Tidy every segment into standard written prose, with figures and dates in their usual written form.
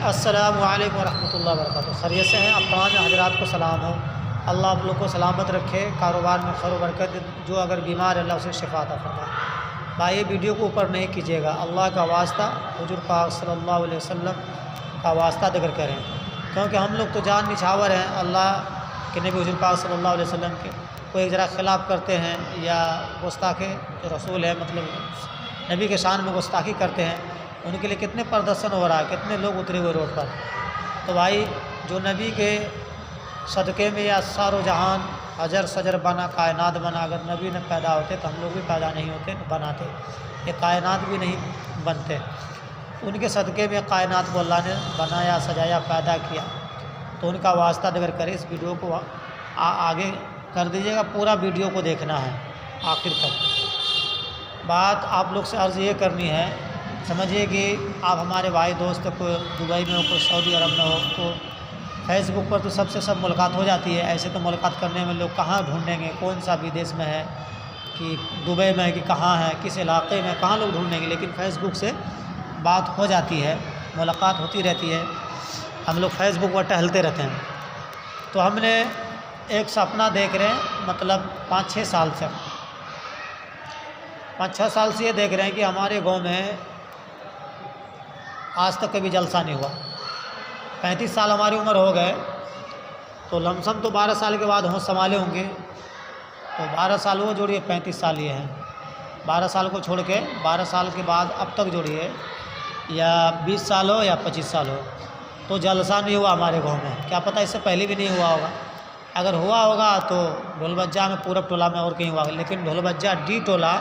السلام علیکم ورحمۃ اللہ وبرکاتہ۔ خیریت سے ہیں؟ آپ تمام حضرات کو سلام ہو۔ اللہ آپ لوگ کو سلامت رکھے، کاروبار میں خیر و برکت، جو اگر بیمار ہے اللہ اسے شفا عطا فرمائے۔ بھائی ویڈیو کو اوپر نہیں کیجیے گا، اللہ کا واسطہ حضور پاک صلی اللہ علیہ وسلم کا واسطہ ذکر کریں، کیونکہ ہم لوگ تو جان نچھاور ہیں اللہ کے نبی حضور پاک صلی اللہ علیہ وسلم کے، کوئی ذرا خلاف کرتے ہیں یا گستاخی جو رسول ہے مطلب نبی کے شان میں گستاخی کرتے ہیں، ان کے لیے کتنے پردرشن ہو رہا ہے، کتنے لوگ اترے ہوئے روڈ پر۔ تو بھائی جو نبی کے صدقے میں یا سار و جہان حجر شجر بنا، کائنات بنا، اگر نبی نہ پیدا ہوتے تو ہم لوگ بھی پیدا نہیں ہوتے، نہ بناتے، یہ کائنات بھی نہیں بنتے۔ ان کے صدقے میں کائنات کو اللہ نے بنایا، سجایا، پیدا کیا، تو ان کا واسطہ اگر کرے۔ اس ویڈیو کو آگے کر دیجیے گا، پورا ویڈیو کو دیکھنا ہے آخر تک۔ بات آپ لوگ سے عرض یہ کرنی ہے، سمجھیے کہ آپ ہمارے بھائی دوست کوئی دبئی میں ہو، کوئی سعودی عرب میں ہو، تو فیس بک پر تو سب ملاقات ہو جاتی ہے، ایسے تو ملاقات کرنے میں لوگ کہاں ڈھونڈیں گے، کون سا بدیس میں ہے کہ دبئی میں ہے کہ کہاں ہے، کس علاقے میں، کہاں لوگ ڈھونڈیں گے، لیکن فیس بک سے بات ہو جاتی ہے، ملاقات ہوتی رہتی ہے، ہم لوگ فیس بک پر ٹہلتے رہتے ہیں۔ تو ہم نے ایک سپنا دیکھ رہے ہیں، مطلب 5-6 سال سے 5-6 سال سے یہ دیکھ رہے ہیں کہ ہمارے گاؤں میں آج تک کبھی جلسہ نہیں ہوا۔ 35 سال ہماری عمر ہو گئے، تو لم سم تو 12 سال کے بعد ہوش سنبھالے ہوں گے، تو 12 سال وہ جوڑیے، 35 سال یہ ہیں، 12 سال کو چھوڑ کے 12 سال کے بعد اب تک جوڑیے، یا 20 سال ہو یا 25 سال ہو، تو جلسہ نہیں ہوا ہمارے گاؤں میں۔ کیا پتہ اس سے پہلے بھی نہیں ہوا ہوگا، اگر ہوا ہوگا تو ڈھول بجا میں، پورب ٹولہ میں اور کہیں ہوا ہوگا، لیکن ڈھول بجا ڈی ٹولہ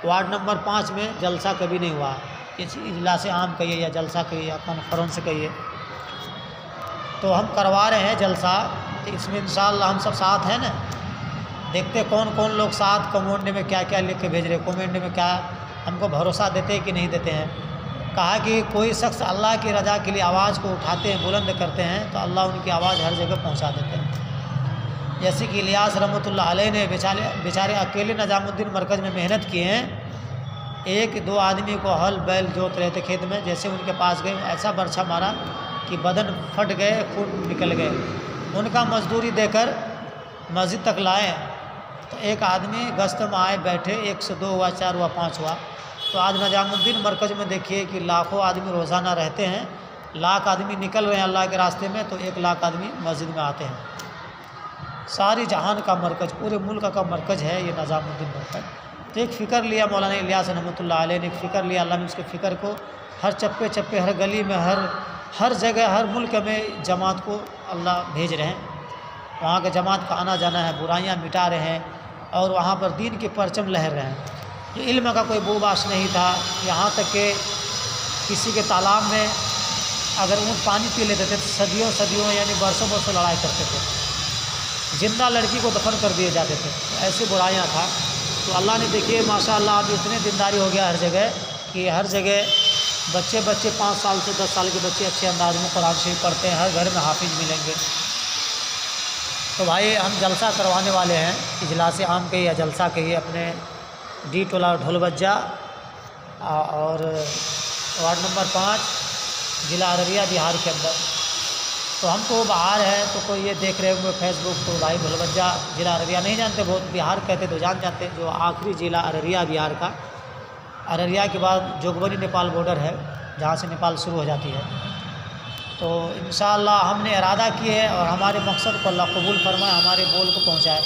وارڈ نمبر 5 میں جلسہ کبھی نہیں ہوا۔ اس اجلاس عام کہیے یا جلسہ کہیے یا کانفرنس کہیے، تو ہم کروا رہے ہیں جلسہ، تو اس میں انشاءاللہ ہم سب ساتھ ہیں نا، دیکھتے کون کون لوگ ساتھ، کمنٹ میں کیا کیا لکھ کے بھیج رہے، کمنٹ میں کیا ہم کو بھروسہ دیتے ہیں کہ نہیں دیتے ہیں۔ کہا کہ کوئی شخص اللہ کی رضا کے لیے آواز کو اٹھاتے ہیں، بلند کرتے ہیں، تو اللہ ان کی آواز ہر جگہ پہنچا دیتے ہیں۔ جیسے کہ الیاس رحمۃ اللہ علیہ نے بیچارے اکیلے نظام الدین مرکز میں محنت کیے ہیں، 1-2 آدمی کو ہل بیل جوت رہے تھے کھیت میں، جیسے ان کے پاس گئے ایسا برچھا مارا کہ بدن پھٹ گئے، خون نکل گئے۔ ان کا مزدوری دے کر مسجد تک لائے، تو ایک آدمی گشت میں آئے، بیٹھے، 1 سے 2 ہوا، 4 ہوا، 5 ہوا، تو آج نظام الدین مرکز میں دیکھیے کہ لاکھوں آدمی روزانہ رہتے ہیں، لاکھ آدمی نکل رہے ہیں اللہ کے راستے میں، تو 1 لاکھ آدمی مسجد میں آتے ہیں۔ ساری جہان کا مرکز، پورے ملک کا مرکز ہے یہ نظام الدین مرکز۔ تو ایک فکر لیا مولانا الیاس رحمۃ اللہ علیہ نے، ایک فکر لیا، اللہ نے اس کے فکر کو ہر چپے چپے، ہر گلی میں، ہر جگہ، ہر ملک میں جماعت کو اللہ بھیج رہے ہیں، وہاں کے جماعت کا آنا جانا ہے، برائیاں مٹا رہے ہیں، اور وہاں پر دین کے پرچم لہر رہے ہیں۔ یہ علم کا کوئی بو باش نہیں تھا، یہاں تک کہ کسی کے تالاب میں اگر اونٹ پانی پی لیتے تھے تو صدیوں یعنی برسوں لڑائی کرتے تھے، زندہ لڑکی کو دفن کر دیے جاتے تھے، ایسی برائیاں تھا۔ تو اللہ نے دیکھیے ماشاء اللہ اب اتنے دینداری ہو گیا ہر جگہ کہ ہر جگہ بچے 5 سال سے 10 سال کے بچے اچھے انداز میں قرآن شریف پڑھتے ہیں، ہر گھر میں حافظ ملیں گے۔ تو بھائی ہم جلسہ کروانے والے ہیں، اجلاس عام کہیے یا جلسہ کہیے، اپنے ڈی ٹولہ ڈھول بجا اور وارڈ نمبر 5 ضلع ارریہ بہار کے اندر۔ تو ہم تو باہر ہیں، تو کوئی یہ دیکھ رہے ہوئے فیس بک، تو بھائی ڈھول بجا ضلع ارریہ نہیں جانتے، بہت بہار کہتے تو جانتے، جو آخری ضلع ارریہ بہار کا، ارریہ کے بعد جوگبنی نیپال بارڈر ہے، جہاں سے نیپال شروع ہو جاتی ہے۔ تو انشاءاللہ ہم نے ارادہ کیے اور ہمارے مقصد کو اللہ قبول فرمائے، ہمارے بول کو پہنچائے۔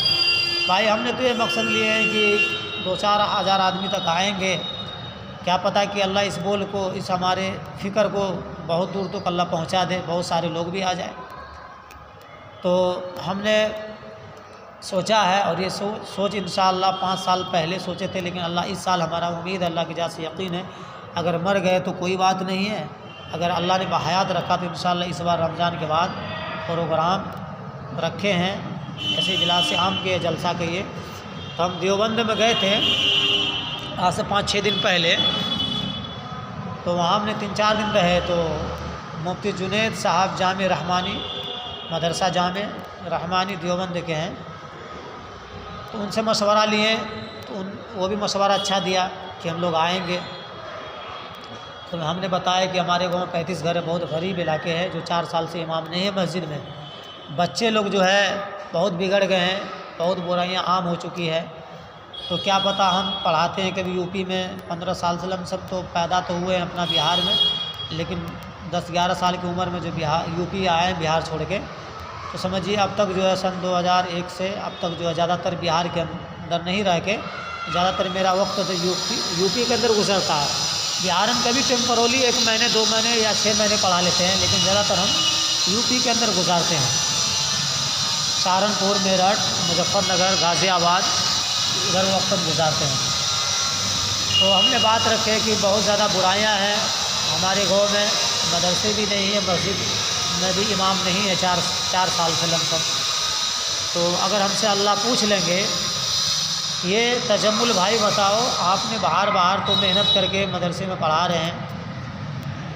بھائی ہم نے تو یہ مقصد لیے ہیں کہ 2-4 ہزار آدمی تک آئیں گے، کیا پتہ کہ اللہ اس بول کو، اس ہمارے فکر کو بہت دور تک اللہ پہنچا دے، بہت سارے لوگ بھی آ جائیں۔ تو ہم نے سوچا ہے، اور یہ سوچ انشاءاللہ 5 سال پہلے سوچے تھے، لیکن اللہ اس سال ہمارا امید ہے، اللہ کی ذات سے یقین ہے، اگر مر گئے تو کوئی بات نہیں ہے، اگر اللہ نے بحیات رکھا تو انشاءاللہ اس بار رمضان کے بعد پروگرام رکھے ہیں، ایسے اجلاس عام کے جلسہ کہیے۔ تو ہم دیوبند میں گئے تھے آج سے 5-6 دن پہلے، تو وہاں ہم نے 3-4 دن رہے، تو مفتی جنید صاحب جامع رحمانی، مدرسہ جامع رحمانی دیوبند کے ہیں، تو ان سے مشورہ لیے، تو وہ بھی مشورہ اچھا دیا کہ ہم لوگ آئیں گے۔ تو ہم نے بتایا کہ ہمارے گاؤں میں 35 گھر ہے، بہت غریب علاقے ہے، جو 4 سال سے امام نہیں ہے مسجد میں۔ بچے لوگ جو ہے بہت بگڑ گئے ہیں، بہت برائیاں عام ہو چکی ہے۔ تو کیا پتہ، ہم پڑھاتے ہیں کبھی یو پی میں 15 سال سے ہم سب تو پیدا تو ہوئے ہیں اپنا بہار میں، لیکن 10-11 سال کی عمر میں جو یو پی آئے ہیں بہار چھوڑ کے، تو سمجھیے اب تک جو ہے سن 2001 سے اب تک جو ہے زیادہ تر بہار کے اندر نہیں رہ کے، زیادہ تر میرا وقت تو یو پی کے اندر گزرتا ہے۔ بہار میں کبھی ٹیمپرولی 1 مہینے 2 مہینے یا 6 مہینے پڑھا لیتے ہیں، لیکن زیادہ تر ہم یو پی کے اندر گزارتے ہیں۔ سہارنپور، میرٹھ، مظفر نگر، غازی آباد، ادھر وقت گزارتے ہیں۔ تو ہم نے بات رکھے کہ بہت زیادہ برائیاں ہیں ہمارے گاؤں میں، مدرسے بھی نہیں ہے، مسجد میں بھی امام نہیں ہے 4 سال سے لم سم۔ تو اگر ہم سے اللہ پوچھ لیں گے، یہ تجمل بھائی بتاؤ، آپ نے باہر تو محنت کر کے مدرسے میں پڑھا رہے ہیں،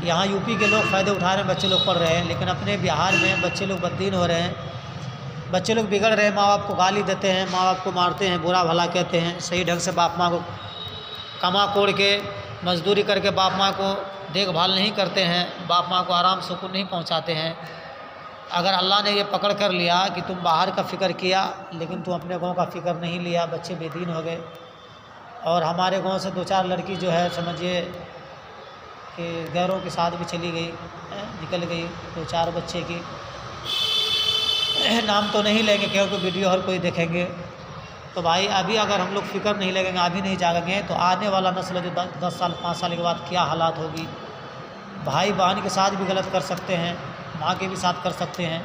یہاں یو پی کے لوگ فائدے اٹھا رہے ہیں، بچے لوگ پڑھ رہے ہیں، لیکن اپنے بہار میں بچے لوگ بددین ہو رہے ہیں، بچے لوگ بگڑ رہے ہیں، ماں باپ کو گالی دیتے ہیں، ماں باپ کو مارتے ہیں، برا بھلا کہتے ہیں، صحیح ڈھنگ سے باپ ماں کو کما کوڑ کے مزدوری کر کے باپ ماں کو دیکھ بھال نہیں کرتے ہیں، باپ ماں کو آرام سکون نہیں پہنچاتے ہیں۔ اگر اللہ نے یہ پکڑ کر لیا کہ تم باہر کا فکر کیا لیکن تم اپنے گاؤں کا فکر نہیں لیا، بچے بے دین ہو گئے۔ اور ہمارے گاؤں سے 2-4 لڑکی جو ہے سمجھیے کہ غیروں کے ساتھ بھی چلی گئی، نکل گئی 2-4 بچے کی، نام تو نہیں لیں گے کیونکہ ویڈیو ہر کوئی دیکھیں گے۔ تو بھائی ابھی اگر ہم لوگ فکر نہیں لگیں گے، ابھی نہیں جاگیں گے، تو آنے والا نسل جو 10 سال 5 سال کے بعد کیا حالات ہوگی۔ بھائی بہن کے ساتھ بھی غلط کر سکتے ہیں، ماں کے بھی ساتھ کر سکتے ہیں۔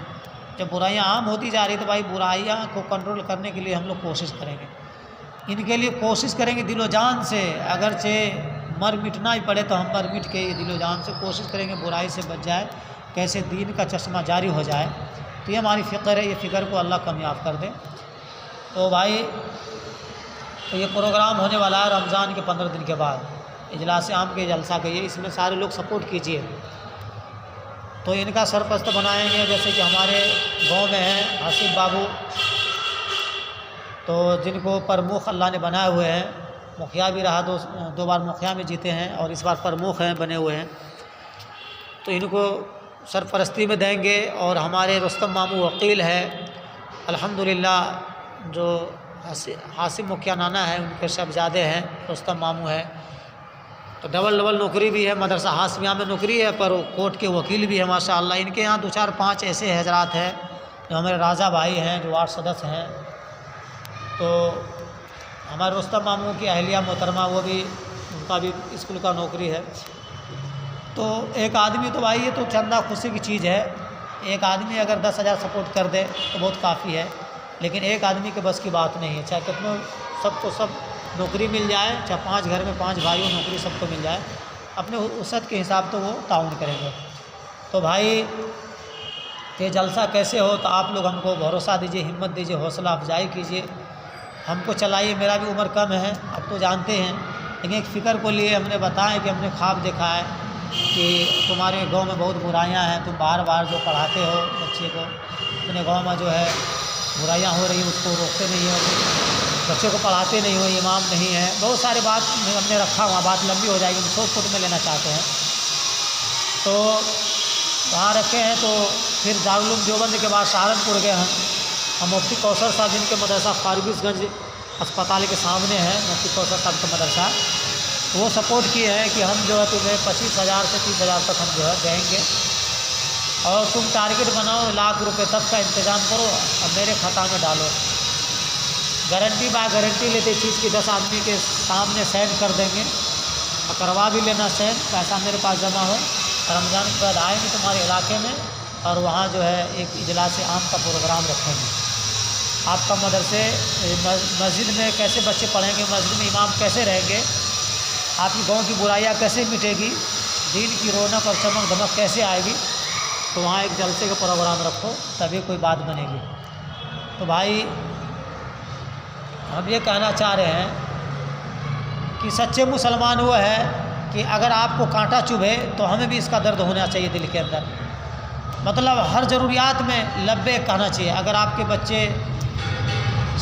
جب برائیاں عام ہوتی جا رہی تو بھائی برائیاں کو کنٹرول کرنے کے لیے ہم لوگ کوشش کریں گے، ان کے لیے کوشش کریں گے دل و جان سے، اگرچہ مر مٹنا ہی پڑے تو ہم مر مٹ کے دل و جان سے کوشش کریں گے برائی سے بچ جائے، کیسے دین کا چشمہ جاری ہو جائے۔ تو یہ ہماری فکر ہے، یہ فکر کو اللہ کامیاب کر دے۔ تو بھائی تو یہ پروگرام ہونے والا ہے رمضان کے 15 دن کے بعد، اجلاس عام کے جلسہ کے، یہ اس میں سارے لوگ سپورٹ کیجیے۔ تو ان کا سرپرست بنائیں گے، جیسے کہ ہمارے گاؤں میں ہیں حسیب بابو، تو جن کو پرمکھ اللہ نے بنائے ہوئے ہیں، مکھیا بھی رہا، 2 بار مکھیا میں جیتے ہیں اور اس بار پرمکھ ہیں بنے ہوئے ہیں، تو ان کو سرپرستی میں دیں گے۔ اور ہمارے رستم ماموں وکیل ہے الحمدللہ، جو حاسم مکھیا نانا ہے ان کے صاحبزادے ہیں، رستم ماموں ہے، تو ڈبل نوکری بھی ہے، مدرسہ ہاشمیہ میں نوکری ہے، پر کورٹ کے وکیل بھی ہے ماشاءاللہ۔ ان کے یہاں 2-4-5 ایسے حضرات ہیں جو ہمارے راجہ بھائی ہیں، جو وارڈ سدسیہ ہیں۔ تو ہمارے رستم ماموں کی اہلیہ محترمہ، وہ بھی ان کا بھی اسکول کا نوکری ہے۔ تو ایک آدمی تو بھائی یہ تو چندہ خوشی کی چیز ہے، ایک آدمی اگر 10,000 سپورٹ کر دے تو بہت کافی ہے، لیکن ایک آدمی کے بس کی بات نہیں ہے، چاہے کتنوں سب کو سب نوکری مل جائے، چاہے 5 گھر میں 5 بھائیوں نوکری سب کو مل جائے، اپنے وسعت کے حساب تو وہ تعاون کریں گے۔ تو بھائی یہ جلسہ کیسے ہو، تو آپ لوگ ہم کو بھروسہ دیجیے، ہمت دیجیے، حوصلہ افزائی کیجیے، ہم کو چلائیے، میرا بھی عمر کم ہے اب تو جانتے ہیں، لیکن ایک فکر کو لیے ہم نے بتایا کہ ہم نے خواب دیکھا ہے کہ تمہارے گاؤں میں بہت برائیاں ہیں، تم بار جو پڑھاتے ہو بچے کو، اپنے گاؤں میں جو ہے برائیاں ہو رہی ہیں اس کو روکتے نہیں ہو، بچے کو پڑھاتے نہیں ہو، امام نہیں ہے، بہت سارے بات ہم نے رکھا ہوا، بات لمبی ہو جائے گی، 100 فٹ میں لینا چاہتے ہیں۔ تو وہاں رکھے ہیں، تو پھر دارالعلوم دیوبند کے بعد سہارنپور گئے ہم مفتی کوثر صاحب جن کے مدرسہ فارغیس گنج اسپتال کے سامنے ہے، مفتی کوثر صاحب کا مدرسہ، وہ سپورٹ کیے ہیں کہ ہم جو ہے تمہیں 25,000 سے 30,000 تک ہم جو ہے دیں گے، اور تم ٹارگٹ بناؤ ₹1,00,000 تک کا انتظام کرو اور میرے کھاتا میں ڈالو، گارنٹی گارنٹی لیتے چیز کی 10 آدمی کے سامنے سینڈ کر دیں گے، اور کروا بھی لینا سینڈ، پیسہ میرے پاس جمع ہو، رمضان کے بعد آئیں گے تمہارے علاقے میں، اور وہاں جو ہے ایک اجلاس عام کا پروگرام رکھیں گے، آپ کا مدرسے مسجد میں کیسے بچے پڑھیں گے، مسجد میں امام کیسے رہیں گے، آپ کی گاؤں کی برائیاں کیسے مٹے گی، دین کی رونق اور چمک دمک کیسے آئے گی، تو وہاں ایک جلسے کا پروگرام رکھو تبھی کوئی بات بنے گی۔ تو بھائی ہم یہ کہنا چاہ رہے ہیں کہ سچے مسلمان وہ ہے کہ اگر آپ کو کانٹا چبھے تو ہمیں بھی اس کا درد ہونا چاہیے دل کے اندر، مطلب ہر ضروریات میں لبیک کہنا چاہیے۔ اگر آپ کے بچے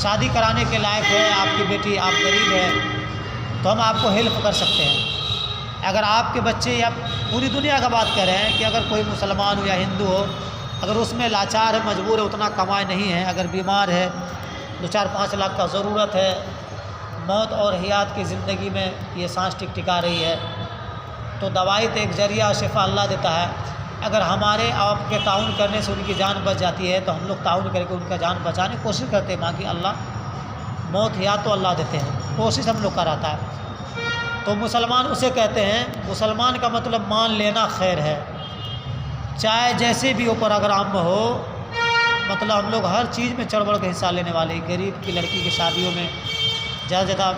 شادی کرانے کے لائق ہے، آپ کی بیٹی آپ غریب ہے، تو ہم آپ کو ہیلپ کر سکتے ہیں، اگر آپ کے بچے یا پوری دنیا کا بات کر رہے ہیں کہ اگر کوئی مسلمان ہو یا ہندو ہو، اگر اس میں لاچار ہے، مجبور ہے، اتنا کمائے نہیں ہے، اگر بیمار ہے، 2-4-5 لاکھ کا ضرورت ہے، موت اور حیات کی زندگی میں یہ سانس ٹکا رہی ہے، تو دوائی تو ایک ذریعہ شفا اللہ دیتا ہے۔ اگر ہمارے آپ کے تعاون کرنے سے ان کی جان بچ جاتی ہے تو ہم لوگ تعاون کر کے ان کا جان بچانے کی کوشش کرتے ہیں، باقی اللہ موت حیات تو اللہ دیتے ہیں، کوشش ہم لوگ کراتا ہے۔ تو مسلمان اسے کہتے ہیں، مسلمان کا مطلب مان لینا خیر ہے، چاہے جیسے بھی اوپر اگر عام ہو، مطلب ہم لوگ ہر چیز میں چڑھ بڑھ کے حصہ لینے والے، غریب کی لڑکی کی شادیوں میں زیادہ سے زیادہ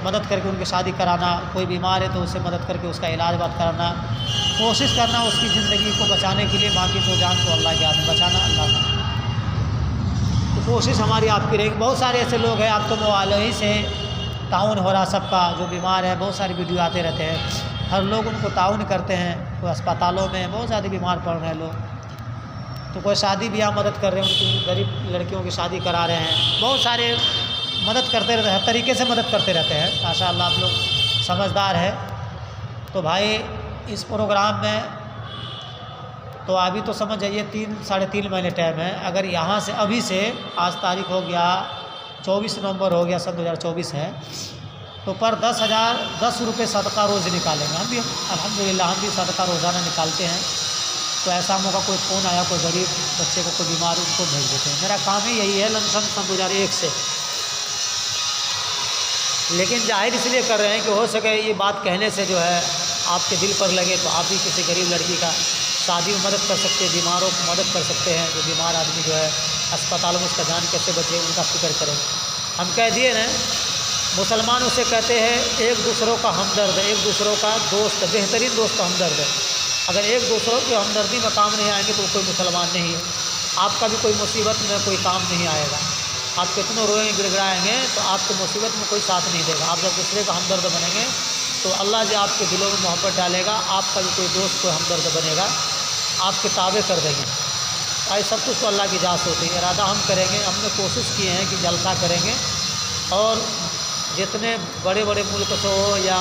مدد کر کے ان کی شادی کرانا، کوئی بیمار ہے تو اسے مدد کر کے اس کا علاج بات کرانا، کوشش کرنا اس کی زندگی کو بچانے کے لیے، باقی تو جان تو اللہ کے ہاتھ میں، بچانا اللہ کا۔ تو کوشش ہماری آپ کی رہے گی۔ بہت سارے ایسے لوگ ہیں، آپ تو موبائل ہی سے تعاون ہو رہا سب کا، جو بیمار ہے، بہت ساری ویڈیو آتے رہتے ہیں، ہر لوگ ان کو تعاون کرتے ہیں، کوئی اسپتالوں میں بہت زیادہ بیمار پڑ رہے ہیں لوگ، تو کوئی شادی بیاہ مدد کر رہے ہیں، ان کی غریب لڑکیوں کی شادی کرا رہے ہیں، بہت سارے مدد کرتے رہتے ہیں، ہر طریقے سے مدد کرتے رہتے ہیں، ماشاء اللہ آپ لوگ سمجھدار ہے۔ تو بھائی اس پروگرام میں تو ابھی تو سمجھ جائیے 3-3.5 مہینے ٹائم ہے، اگر یہاں سے ابھی سے، آج تاریخ ہو گیا 24 نومبر ہو گیا، سن 2024 ہے، تو پر 10 روپے صدقہ روز نکالیں گے، ہم بھی الحمدللہ ہم بھی صدقہ روزانہ نکالتے ہیں۔ تو ایسا موقع کوئی فون آیا، کوئی غریب بچے کو کوئی بیمار، اس کو بھیج دیتے ہیں، میرا کام ہی یہی ہے لمسم سن 2001 سے، لیکن ظاہر اس لیے کر رہے ہیں کہ ہو سکے یہ بات کہنے سے جو ہے آپ کے دل پر لگے، تو آپ بھی کسی غریب لڑکی کا شادی میں مدد کر سکتے ہیں، بیماروں کو مدد کر سکتے ہیں، جو بیمار آدمی جو ہے اسپتالوں میں اس کا جان کیسے بچے ان کا فکر کریں۔ ہم کہہ دیے نا، مسلمان اسے کہتے ہیں ایک دوسروں کا ہمدرد ہے، ایک دوسروں کا دوست، بہترین دوست ہمدرد ہے۔ اگر ایک دوسروں کی ہمدردی میں کام نہیں آئیں گے تو وہ کوئی مسلمان نہیں ہے۔ آپ کا بھی کوئی مصیبت میں کوئی کام نہیں آئے گا، آپ کتنے روئیں گے، گڑ گڑائیں گے، تو آپ کی مصیبت میں کوئی ساتھ نہیں دے گا۔ آپ جب دوسرے کا ہمدرد بنیں گے تو اللہ جو آپ کے دلوں میں محبت ڈالے گا، آپ کا بھی کوئی دوست کوئی ہمدرد بنے گا، آپ کے تابع کر دیں گے۔ آج سب کچھ تو اللہ کی اجازت ہوتی ہے، ارادہ ہم کریں گے، ہم نے کوشش کی ہے کہ جلسہ کریں گے، اور جتنے بڑے بڑے ملک سے ہو، یا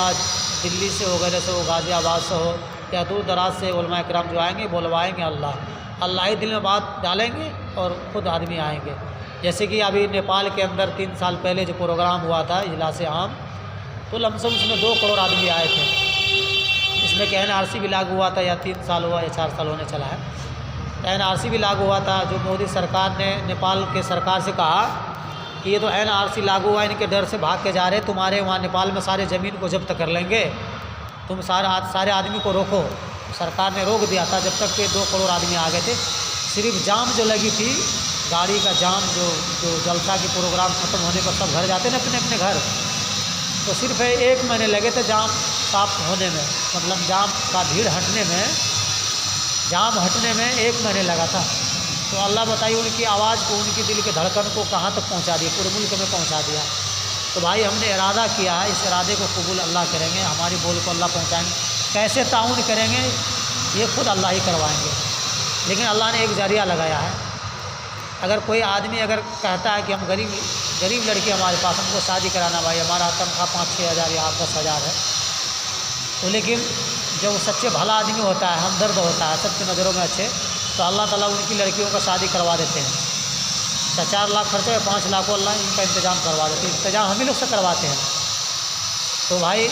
دلی سے وغیرہ سے ہو، غازی آباد سے ہو، یا دور دراز سے علماء کرام جو آئیں گے، بلوائیں گے، اللہ ہی دل میں بات ڈالیں گے اور خود آدمی آئیں گے۔ جیسے کہ ابھی نیپال کے اندر 3 سال پہلے جو پروگرام ہوا تھا اجلاس عام، تو لمسم اس میں 2 کروڑ آدمی آئے تھے، اس میں کہ NRC بھی لاگو ہوا تھا، یا 3 سال ہوا یا 4 سال ہونے چلا ہے، NRC بھی لاگو ہوا تھا، جو مودی سرکار نے نیپال کے سرکار سے کہا کہ یہ تو NRC لاگو ہوا، ان کے ڈر سے بھاگ کے جا رہے، تمہارے وہاں نیپال میں سارے زمین کو ضبط کر لیں گے، تم سارے آدمی کو روکو۔ سرکار نے روک دیا تھا جب تک کہ 2 کروڑ آدمی آ گئے تھے۔ صرف جام جو لگی تھی، گاڑی کا جام، جو جلسہ کی پروگرام ختم ہونے پر سب گھر جاتے ہیں نا اپنے اپنے گھر، تو صرف 1 مہینے لگے تھے جام صاف ہونے میں، مطلب جام کا بھیڑ ہٹنے میں، جام ہٹنے میں 1 مہینے لگا تھا۔ تو اللہ بتائیے ان کی آواز کو، ان کی دل کے دھڑکن کو کہاں تک پہنچا دیا، پورے ملک میں پہنچا دیا۔ تو بھائی ہم نے ارادہ کیا ہے، اس ارادے کو قبول اللہ کریں گے، ہماری بول کو اللہ پہنچائیں گے، کیسے تعاون کریں گے یہ خود اللہ ہی کروائیں گے، لیکن اللہ نے ایک ذریعہ لگایا ہے۔ اگر کوئی آدمی اگر کہتا ہے کہ ہم غریب لڑکی ہمارے پاس، ہم کو شادی کرانا، بھائی ہمارا تنخواہ 5-6 ہزار یا 10,000 ہے، تو لیکن جو سچے بھلا آدمی ہوتا ہے، ہمدرد ہوتا ہے، سب کی نظروں میں اچھے، تو اللہ تعالیٰ ان کی لڑکیوں کا شادی کروا دیتے ہیں، 4 لاکھ خرچہ ہے، 5 لاکھ کو اللہ ان کا انتظام کروا دیتے ہیں، انتظام ہم ہی لوگ سے کرواتے ہیں۔ تو بھائی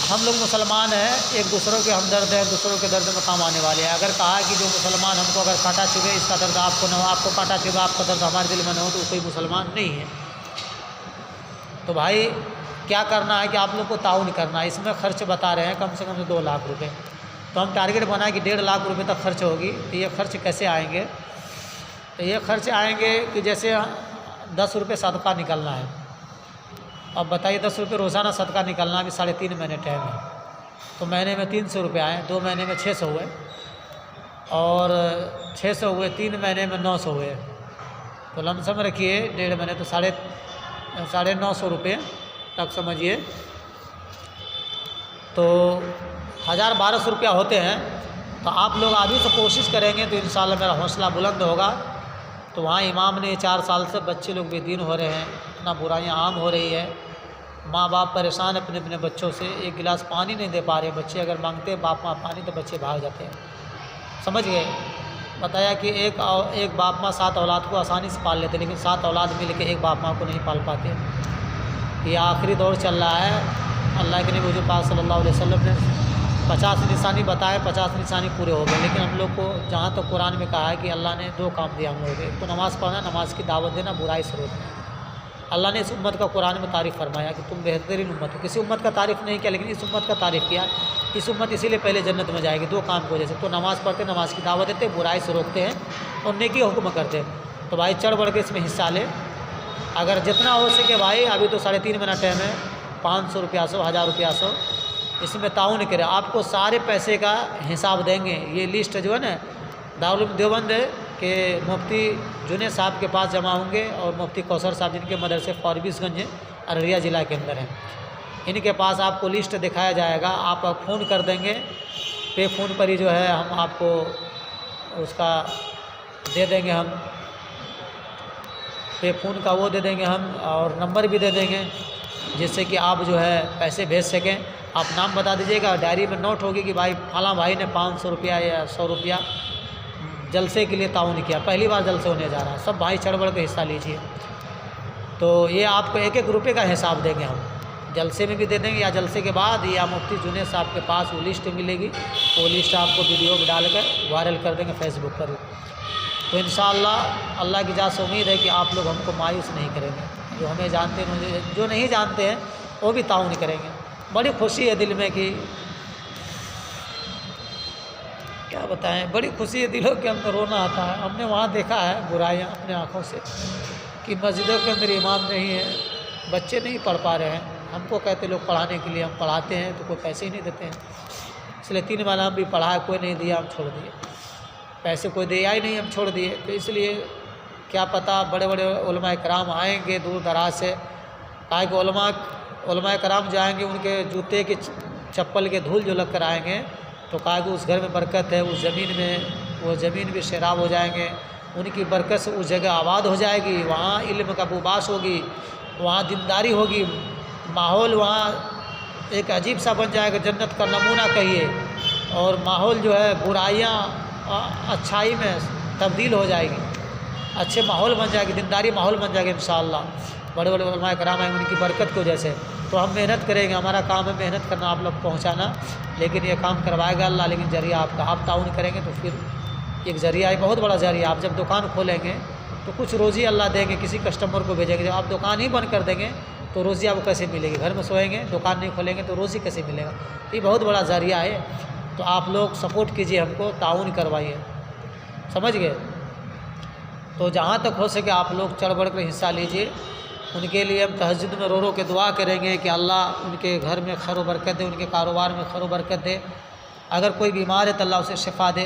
ہم لوگ مسلمان ہیں، ایک دوسروں کے ہمدرد ہیں، دوسروں کے درد میں کام آنے والے ہیں۔ اگر کہا کہ جو مسلمان ہم کو اگر کانٹا چبھے، اس کا درد آپ کو نہ ہو، آپ کو کانٹا چبھے آپ کا درد ہمارے دل میں نہ ہو، تو وہ کوئی مسلمان نہیں ہے۔ تو بھائی کیا کرنا ہے کہ آپ لوگ کو تعاون کرنا ہے، اس میں خرچ بتا رہے ہیں کم سے کم 2 لاکھ روپے، تو ہم ٹارگیٹ بنائیں کہ 1.5 لاکھ روپے تک خرچ ہوگی۔ تو یہ خرچ کیسے آئیں گے؟ تو یہ خرچ آئیں گے کہ جیسے 10 روپے صدقہ نکلنا ہے، اب بتائیے 10 روپے روزانہ صدقہ نکلنا، ابھی 3.5 مہینے ٹائم ہے، تو مہینے میں 300 روپے آئے، 2 مہینے میں 600 ہوئے، اور 600 ہوئے، 3 مہینے میں 900 ہوئے، تو لم سم رکھیے 1.5 مہینے تو 950 روپے تک سمجھیے، تو 1,000-1,200 روپیہ ہوتے ہیں۔ تو آپ لوگ ابھی سے کوشش کریں گے تو انشاءاللہ میرا حوصلہ بلند ہوگا۔ تو وہاں امام نے 4 سال سے بچے لوگ بے دین ہو رہے ہیں، اتنا برائیاں عام ہو رہی ہے، ماں باپ پریشان اپنے اپنے بچوں سے، ایک گلاس پانی نہیں دے پا رہے بچے، اگر مانگتے ہیں باپ ماں پانی تو بچے بھاگ جاتے ہیں، سمجھ گئے؟ بتایا کہ ایک باپ ماں 7 اولاد کو آسانی سے پال لیتے، لیکن 7 اولاد مل کے ایک باپ ماں کو نہیں پال پاتے۔ یہ آخری دور چل رہا ہے۔ اللہ کے نبی حضور پاک صلی اللہ علیہ وسلم نے 50 نشانی بتائے، 50 نشانی پورے ہو گئے، لیکن ہم لوگ کو جہاں تک قرآن میں کہا ہے کہ اللہ نے 2 کام دیا ہم لوگوں کو، ایک تو نماز پڑھنا، نماز کی دعوت دینا، برائی سے روکنا۔ اللہ نے اس امت کا قرآن میں تعریف فرمایا کہ تم بہترین امت ہو، کسی امت کا تعریف نہیں کیا لیکن اس امت کا تعریف کیا۔ اس امت اسی لیے پہلے جنت میں جائے گی 2 کام کی وجہ سے، تو نماز پڑھتے، نماز کی دعوت دیتے، برائی سے روکتے ہیں اور نیکی حکم کرتے ہیں۔ تو بھائی چڑھ بڑھ کے اس میں حصہ لے، اگر جتنا ہو سکے بھائی، ابھی تو 3.5 مہینہ ٹائم ہے، 500 روپیہ 100، 1000 روپیہ 100، اس میں تعاون کرے۔ آپ کو سارے پیسے کا حساب دیں گے۔ یہ لسٹ جو ہے نا دارالعلوم دیوبند کے مفتی جنید صاحب کے پاس جمع ہوں گے، اور مفتی کوثر صاحب جن کے مدرسے فاربیس گنج ارریہ ضلع کے اندر ہیں، ان کے پاس آپ کو لسٹ دکھایا جائے گا۔ آپ فون کر دیں گے، پے فون پر ہی جو ہے ہم آپ کو اس کا دے دیں گے، ہم پے فون کا وہ دے دیں گے ہم، اور نمبر بھی دے دیں گے جس سے کہ آپ جو ہے پیسے بھیج سکیں۔ آپ نام بتا دیجیے گا، ڈائری میں نوٹ ہوگی کہ بھائی فلاں بھائی نے 500 روپیہ یا 100 روپیہ جلسے کے لیے تعاون کیا، پہلی بار جلسے ہونے جا رہا ہے، سب بھائی چڑھ بڑھ کے حصہ لیجیے۔ تو یہ آپ کو 1 روپے کا حساب دیں گے ہم، جلسے میں بھی دے دیں گے یا جلسے کے بعد، یا مفتی جنید صاحب کے پاس وہ لسٹ ملے گی، وہ لسٹ آپ کو ویڈیو میں ڈال کر وائرل کر دیں گے فیس بک پر۔ تو انشاءاللہ اللہ کی ذات سے امید ہے کہ آپ لوگ ہم کو مایوس نہیں کریں گے، جو ہمیں جانتے ہیں، جو نہیں جانتے ہیں وہ بھی تعاون کریں گے۔ بڑی خوشی ہے دل میں کہ کیا بتائیں، بڑی خوشی ہے دلوں کے اندر، رونا آتا ہے۔ ہم نے وہاں دیکھا ہے برائیاں اپنے آنکھوں سے کہ مسجدوں کے اندر امام نہیں ہے، بچے نہیں پڑھ پا رہے ہیں، ہم کو کہتے لوگ پڑھانے کے لیے، ہم پڑھاتے ہیں تو کوئی پیسے ہی نہیں دیتے ہیں، اس لیے 3 مہینہ ہم بھی پڑھائے، کوئی نہیں دیا، ہم چھوڑ دیے، پیسے کوئی دیا ہی نہیں، ہم چھوڑ دیے۔ تو اس لیے کیا پتہ بڑے بڑے علماء کرام آئیں گے دور دراز سے، کہا کہ علماء کرام جائیں گے، ان کے جوتے کے چپل کے دھول جو لگ کر آئیں گے، تو کہا کہ اس گھر میں برکت ہے، اس زمین میں، وہ زمین بھی سیراب ہو جائیں گے، ان کی برکت سے اس جگہ آباد ہو جائے گی، وہاں علم کا بوباش ہوگی، وہاں دینداری ہوگی، ماحول وہاں ایک عجیب سا بن جائے گا، جنت کا نمونہ کہیے، اور ماحول جو ہے برائیاں اچھائی میں تبدیل ہو جائے گی، اچھے ماحول بن جائے گی، دینداری ماحول بن جائے گا انشاءاللہ۔ بڑے بڑے علماء کرام ہیں، ان کی برکت کی وجہ سے۔ تو ہم محنت کریں گے، ہمارا کام ہے محنت کرنا، آپ لوگ پہنچانا، لیکن یہ کام کروائے گا اللہ، لیکن ذریعہ آپ کا، آپ تعاون کریں گے تو پھر ایک ذریعہ ہے، بہت بڑا ذریعہ۔ آپ جب دکان کھولیں گے تو کچھ روزی اللہ دیں گے، کسی کسٹمر کو بھیجیں گے۔ جب آپ دکان ہی بند کر دیں گے تو روزی آپ کو کیسے ملے گی؟ گھر میں سوئیں گے، دکان نہیں کھولیں گے تو روزی کیسے ملے گا؟ یہ بہت بڑا ذریعہ ہے۔ تو آپ لوگ سپورٹ کیجیے، ہم کو تعاون کروائیے، سمجھ گئے؟ تو جہاں تک ہو سکے آپ لوگ چڑھ بڑھ کر حصہ لیجیے۔ ان کے لیے ہم تہجد میں رو رو کے دعا کریں گے کہ اللہ ان کے گھر میں خیر و برکت دے، ان کے کاروبار میں خیر و برکت دے۔ اگر کوئی بیمار ہے تو اللہ اسے شفا دے،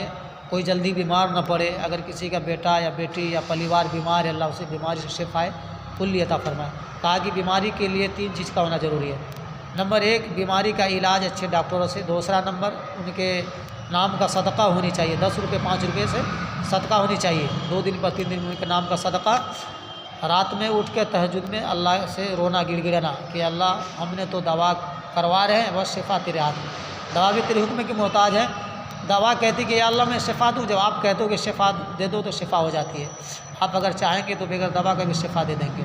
کوئی جلدی بیمار نہ پڑے۔ اگر کسی کا بیٹا یا بیٹی یا پریوار بیمار ہے، اللہ اسے بیماری سے شفائے کلی عطا فرمائے۔ کہا کہ بیماری کے لیے 3 چیز کا ہونا ضروری ہے۔ نمبر 1 بیماری کا علاج اچھے ڈاکٹروں سے، دوسرا نمبر ان کے نام کا صدقہ ہونی چاہیے، 10 روپے 5 روپے سے صدقہ ہونی چاہیے، 2 دن پر 3 دن ان کے نام کا صدقہ۔ رات میں اٹھ کے تہجد میں اللہ سے رونا گڑ گڑانا کہ اللہ ہم نے تو دوا کروا رہے ہیں، بس شفا تیرے ہاتھ میں، دوا بھی تیرے حکم کی محتاج ہے۔ دوا کہتی کہ یا اللہ میں شفا دوں، جب آپ کہتے ہو کہ شفا دے دو تو شفا ہو جاتی ہے، آپ اگر چاہیں گے تو بغیر دوا کا بھی شفا دے دیں گے۔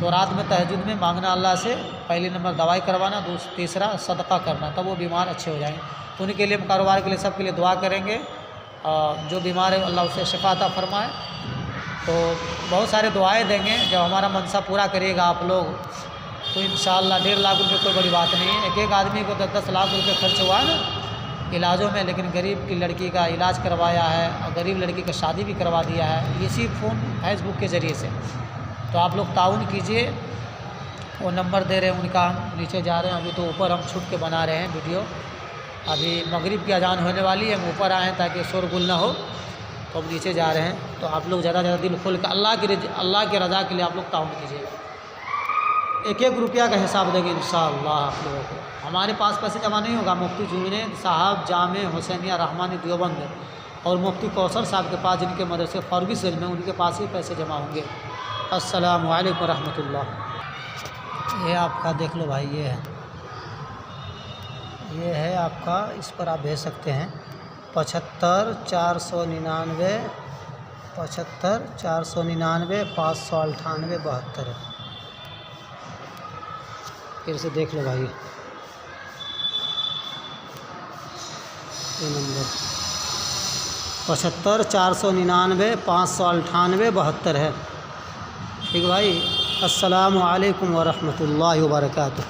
تو رات میں تہجد میں مانگنا اللہ سے، پہلی نمبر دوائی کروانا، تیسرا صدقہ کرنا، تب وہ بیمار اچھے ہو جائیں گے۔ تو ان کے لیے، کاروبار کے لیے، سب کے لیے دعا کریں گے، جو بیمار ہے اللہ اسے شفا عطا فرمائے۔ تو بہت سارے دعائیں دیں گے، جب ہمارا منصب پورا کریے گا آپ لوگ تو انشاءاللہ 1.5 لاکھ روپے کوئی بڑی بات نہیں ہے۔ ایک آدمی کو 10 لاکھ روپے خرچ ہوا ہے نا علاجوں میں، لیکن غریب کی لڑکی کا علاج کروایا ہے، اور غریب لڑکی کا شادی بھی کروا دیا ہے، اسی فیس بک کے ذریعے سے۔ تو آپ لوگ تعاون کیجئے، وہ نمبر دے رہے ہیں ان کا، ہم نیچے جا رہے ہیں، ابھی تو اوپر ہم چھٹ کے بنا رہے ہیں ویڈیو، ابھی مغرب کی اذان ہونے والی ہے، ہم اوپر آئے ہیں تاکہ شور گل نہ ہو، تو ہم نیچے جا رہے ہیں۔ تو آپ لوگ زیادہ دل کھول کر اللہ کی رضا کے لیے آپ لوگ تعاون کیجیے گا، 1 روپیہ کا حساب دیں گے انشاءاللہ آپ لوگوں کو۔ ہمارے پاس پیسے جمع نہیں ہوگا، مفتی جنید صاحب جامع حسینیہ رحمانی دیوبند اور مفتی کوثر صاحب کے پاس، جن کے مدرسے فاربیس گنج میں، ان کے پاس ہی پیسے جمع ہوں گے۔ السلام علیکم ورحمۃ اللہ۔ یہ آپ کا دیکھ لو بھائی، یہ ہے آپ کا، اس پر آپ بھیج سکتے ہیں 75 499 75 499 598 72۔ پھر سے دیکھ لو بھائی، یہ نمبر 75 499 598 72 ہے۔ ٹھیک بھائی، السلام علیکم ورحمۃ اللہ وبرکاتہ۔